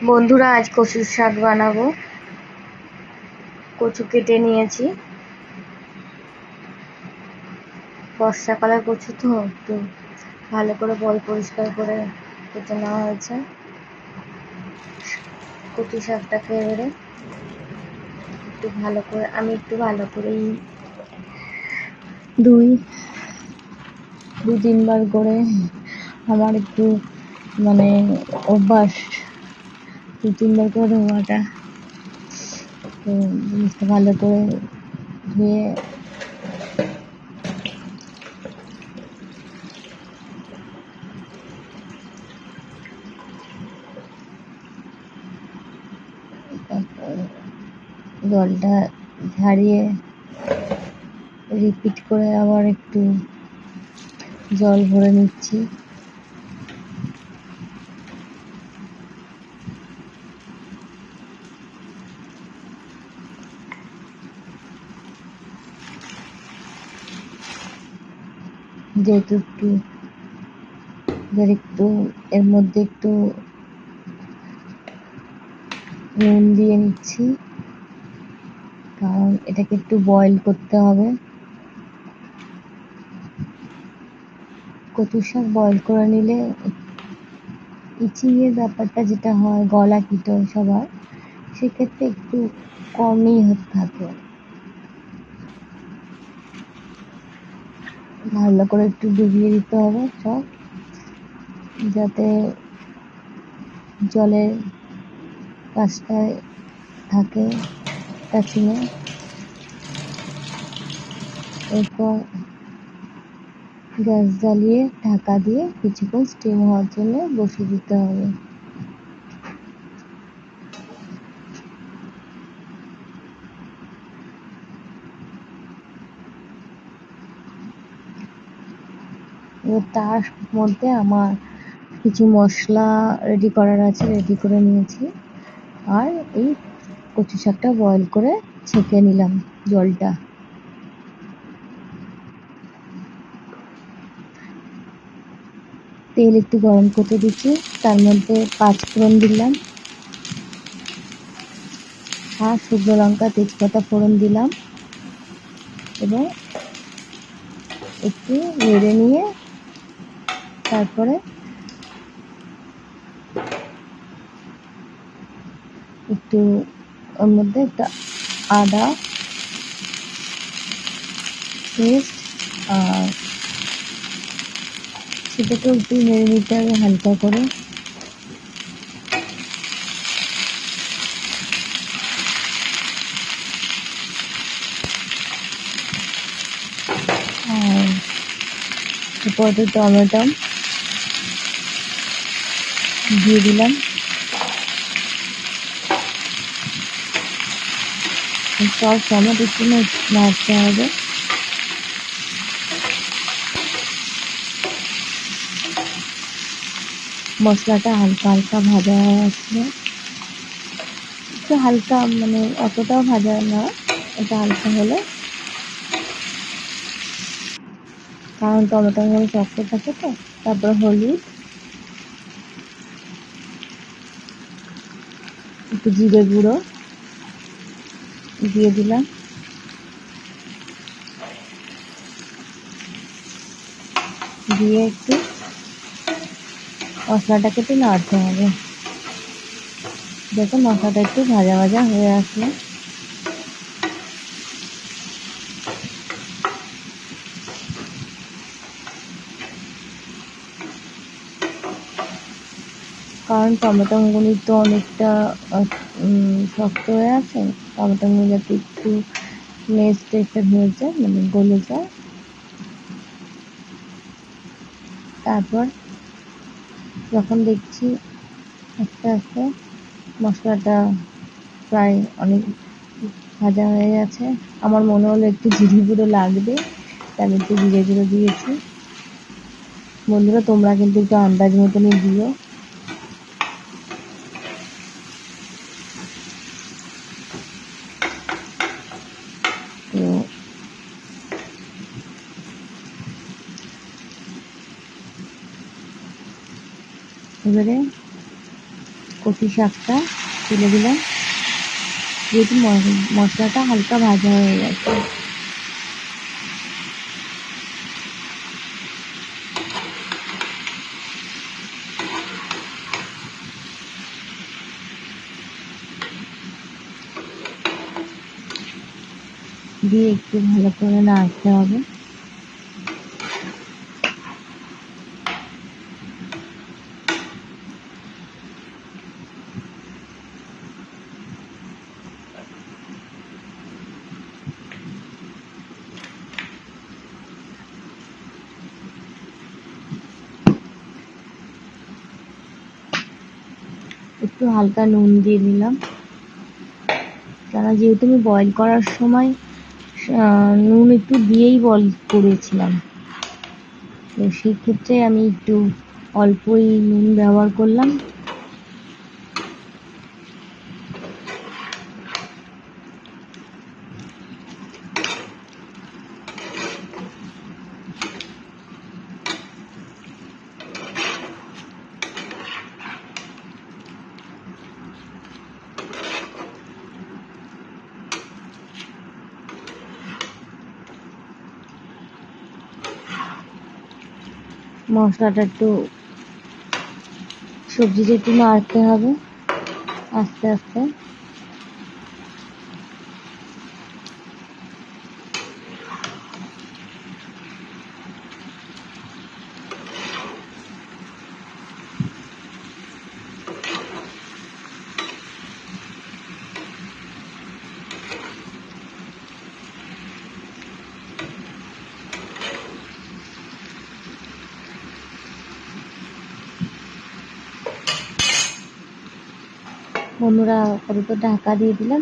বন্ধুরা, আজ কচুর শাক বানাবো। কচু কেটে নিয়েছি। বর্ষাকালের কচু তো একটু ভালো করে পরিষ্কার করে কেটে নেওয়া হয়েছে। কচু শাকটাকে এবারে আমি একটু ভালো করেই দু তিনবার করে আমার একটু অভ্যাস, 2-3 বার করে ধোয়াটা। তো জিনিসটা ভালো করে ধুয়ে জলটা ঝারিয়ে রিপিট করে আবার একটু জল ভরে নিচ্ছি। যেহেতু একটু এর মধ্যে একটু নুন দিয়ে নিচ্ছি, কারণ এটাকে একটু বয়েল করতে হবে। কচু শাক বয়েল করে নিলে ইচিংয়ের ব্যাপারটা যেটা হয়, গলা কিটো সবার, সেক্ষেত্রে একটু কমই থাকে। ভালো করে একটু ডুবিয়ে দিতে হবে সব, যাতে জলের কাছটায় থাকে কাচিনে। এরপর গ্যাস জ্বালিয়ে ঢাকা দিয়ে কিছুক্ষণ স্টিম হওয়ার জন্য বসিয়ে দিতে হবে। এবার তার মধ্যে আমার কিছু মশলা রেডি করার আছে, রেডি করে নিয়েছি। আর এই কচু শাকটা বয়েল করে ছেঁকে নিলাম জলটা। তেল একটু গরম করতে দিচ্ছি, তার মধ্যে 5 ফোড়ন দিলাম আর শুকনো লঙ্কা, তেজপাতা ফোড়ন দিলাম এবং একটু নেড়ে নিয়ে তারপরে একটু ওর মধ্যে একটা আদা পেস্ট, আর সেটাকে একটু নেড়ে নিতে হবে হালকা করে। আর এরপর টমেটো দিয়ে দিলাম। সব টমেটো একটু নাড়তে হবে। মশলাটা হালকা হালকা ভাজা হয়ে আসলে, একটু হালকা অতটাও ভাজা না, এটা হালকা হলে, কারণ টমেটোর মধ্যে শক্ত থাকে তো। তারপর হলুদ, একটু জিরে গুঁড়ো দিয়ে দিলাম। দিয়ে একটু মশলাটাকে একটু নাড়তে হবে। দেখুন মশলাটা একটু ভাজা ভাজা হয়ে আসলো। কারণ টমেটোগুলি তো অনেকটা শক্ত হয়ে আছে, টমেটোগুলো যাতে একটু লেস টাইপের হয়ে যায়, গলে যায়। তারপর যখন দেখছি আস্তে আস্তে মশলাটা প্রায় অনেক ভাজা হয়ে গেছে, আমার মনে হলো একটু জিরে গুঁড়ো লাগবে, তাই আমি একটু জিরে গুঁড়ো দিয়েছি। বন্ধুরা, তোমরা কিন্তু একটু আন্দাজ মতনই দিও। তো এবারে কচি শাকটা তুলে দিলাম, যেহেতু মশলাটা হালকা ভাজা হয়ে গেছে। দিয়ে একটু ভালো করে নাড়তে হবে। একটু হালকা নুন দিয়ে দিলাম, কেন যেহেতু আমি বয়েল করার সময় নুন একটু দিয়েই বয়েল করেছিলাম, তো সেই ক্ষেত্রে আমি একটু অল্পই নুন ব্যবহার করলাম। মশলাটা একটু, সবজিটা একটু নাড়তে হবে আস্তে আস্তে। বন্ধুরা আপাতত ঢাকা দিয়ে দিলাম।